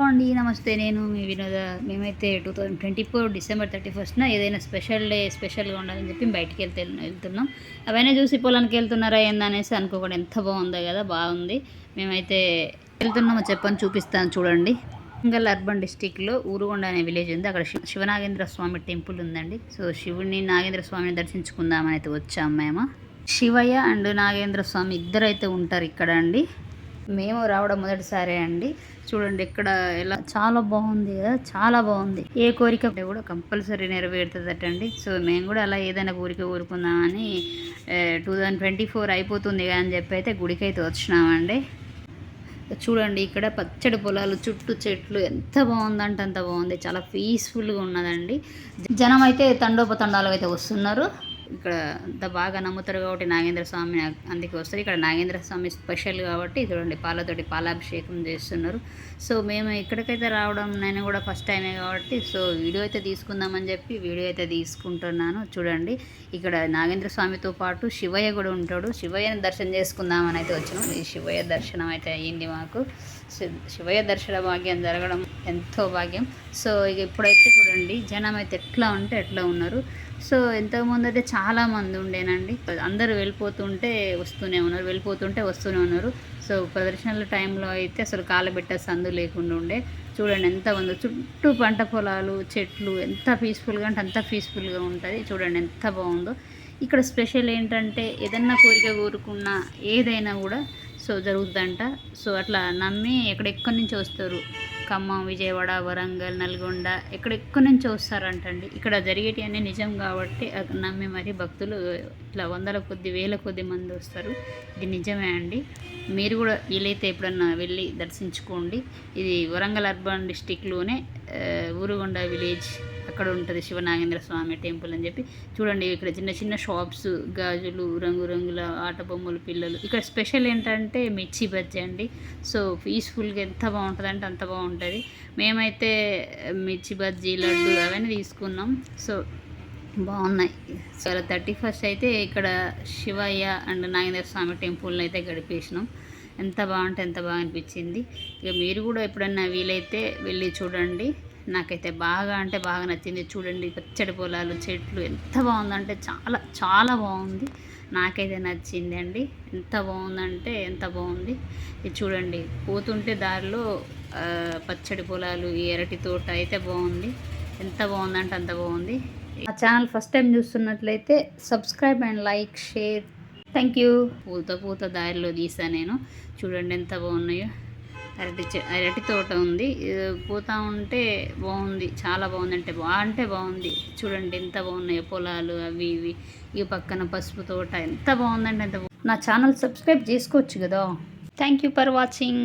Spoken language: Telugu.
అండి, నమస్తే. నేను మీ వినోద. మేమైతే 2024 డిసెంబర్ 31న ఏదైనా స్పెషల్ డే స్పెషల్గా ఉండాలని చెప్పి బయటికి వెళ్తున్నాం. అవన్నీ చూసి పొలానికి వెళ్తున్నారా ఏందనేసి అనుకోకుండా ఎంత బాగుందో కదా, బాగుంది. మేమైతే వెళ్తున్నామో చెప్పని చూపిస్తాను చూడండి. వరంగల్ అర్బన్ డిస్టిక్లో ఊరుగొండ అనే విలేజ్ ఉంది. అక్కడ శివనాగేంద్ర స్వామి టెంపుల్ ఉందండి. సో శివుని నాగేంద్ర స్వామిని దర్శించుకుందామని అయితే వచ్చాము మేము. శివయ్య అండ్ నాగేంద్ర స్వామి ఇద్దరైతే ఉంటారు ఇక్కడ అండి. మేము రావడం మొదటిసారే అండి. చూడండి ఇక్కడ ఎలా చాలా బాగుంది కదా, చాలా బాగుంది. ఏ కోరిక కూడా కంపల్సరీ నెరవేరుతుందటండి. సో మేము కూడా అలా ఏదైనా కోరిక కోరుకుందామని 2024 అయిపోతుంది కదా అని చెప్పి అయితే గుడికి అయితే వచ్చినామండి. చూడండి ఇక్కడ పచ్చడి పొలాలు, చుట్టూ చెట్లు, ఎంత బాగుందంటే అంత బాగుంది. చాలా పీస్ఫుల్గా ఉన్నదండి. జనం అయితే తండోపతండాలు అయితే వస్తున్నారు. ఇక్కడ అంత బాగా నమ్ముతారు కాబట్టి నాగేంద్ర స్వామి అందుకే వస్తారు. ఇక్కడ నాగేంద్ర స్వామి స్పెషల్ కాబట్టి చూడండి పాలతోటి పాలాభిషేకం చేస్తున్నారు. సో మేము ఇక్కడికైతే రావడం నేను కూడా ఫస్ట్ టైమే కాబట్టి సో వీడియో అయితే తీసుకుందామని చెప్పి వీడియో అయితే తీసుకుంటున్నాను. చూడండి ఇక్కడ నాగేంద్ర స్వామితో పాటు శివయ్య కూడా ఉంటాడు. శివయ్యని దర్శనం చేసుకుందామని అయితే వచ్చినాం. ఈ శివయ్య దర్శనం అయితే అయ్యింది మాకు. శివయ్య దర్శన భాగ్యం జరగడం ఎంతో భాగ్యం. సో ఇక ఇప్పుడైతే చూడండి జనం అయితే ఎట్లా ఉంటే ఎట్లా ఉన్నారు. సో ఎంతోమంది అయితే చాలామంది ఉండేనండి. అందరూ వెళ్ళిపోతుంటే వస్తూనే ఉన్నారు, వెళ్ళిపోతుంటే వస్తూనే ఉన్నారు. సో ప్రదర్శనల టైంలో అయితే అసలు కాలబెట్ట సందు లేకుండా ఉండే. చూడండి ఎంత ఉందో, చుట్టూ పంట పొలాలు, చెట్లు, ఎంత పీస్ఫుల్గా అంటే అంత పీస్ఫుల్గా ఉంటుంది. చూడండి ఎంత బాగుందో. ఇక్కడ స్పెషల్ ఏంటంటే ఏదన్నా కోరిక కోరుకున్నా ఏదైనా కూడా సో జరుగుతుందంట. సో అట్లా నమ్మి ఎక్కడెక్కడి నుంచి వస్తారు, ఖమ్మం, విజయవాడ, వరంగల్, నల్గొండ ఎక్కడెక్కడి నుంచి వస్తారంటండి. ఇక్కడ జరిగేటివన్నీ నిజం కాబట్టి నమ్మి మరి భక్తులు ఇట్లా వందల కొద్ది వేల కొద్ది మంది వస్తారు. ఇది నిజమే అండి. మీరు కూడా వీలైతే ఎప్పుడన్నా వెళ్ళి దర్శించుకోండి. ఇది వరంగల్ అర్బన్ డిస్టిక్లోనే ఊరుగొండ విలేజ్ అక్కడ ఉంటుంది శివనాగేంద్ర స్వామి టెంపుల్ అని చెప్పి. చూడండి ఇక్కడ చిన్న చిన్న షాప్స్, గాజులు, రంగురంగుల ఆట బొమ్మలు, పిల్లలు. ఇక్కడ స్పెషల్ ఏంటంటే మిర్చి బజ్జీ అండి. సో పీస్ఫుల్గా ఎంత బాగుంటుంది అంటే అంత బాగుంటుంది. మేమైతే మిర్చి బజ్జీ, లడ్డు అవన్నీ తీసుకున్నాం. సో బాగున్నాయి. సో 31st అయితే ఇక్కడ శివయ్య అండ్ నాగేంద్ర స్వామి టెంపుల్ని అయితే గడిపేసినాం. ఎంత బాగుంటే ఎంత బాగా అనిపించింది. ఇక మీరు కూడా ఎప్పుడన్నా వీలైతే వెళ్ళి చూడండి. నాకైతే బాగా అంటే బాగా నచ్చింది. చూడండి పచ్చడి పొలాలు, చెట్లు ఎంత బాగుందంటే చాలా చాలా బాగుంది. నాకైతే నచ్చింది అండి. ఎంత బాగుందంటే ఎంత బాగుంది. ఇది చూడండి పోతుంటే దారిలో పచ్చడి పొలాలు, ఈ అరటి తోట అయితే బాగుంది. ఎంత బాగుందంటే అంత బాగుంది. ఆ ఛానల్ ఫస్ట్ టైం చూస్తున్నట్లయితే subscribe and like, share. Thank you. పూత దారిలో తీసా నేను. చూడండి ఎంత బాగున్నాయో. అరటి తోట ఉంది, పోతా ఉంటే బాగుంది, చాలా బాగుంది. అంటే బాగుంది. చూడండి ఎంత బాగున్నాయో పొలాలు అవి ఇవి. ఈ పక్కన పసుపు తోట ఎంత బాగుందంటే ఎంత. నా ఛానల్ సబ్స్క్రైబ్ చేసుకోవచ్చు కదా. Thank you for watching.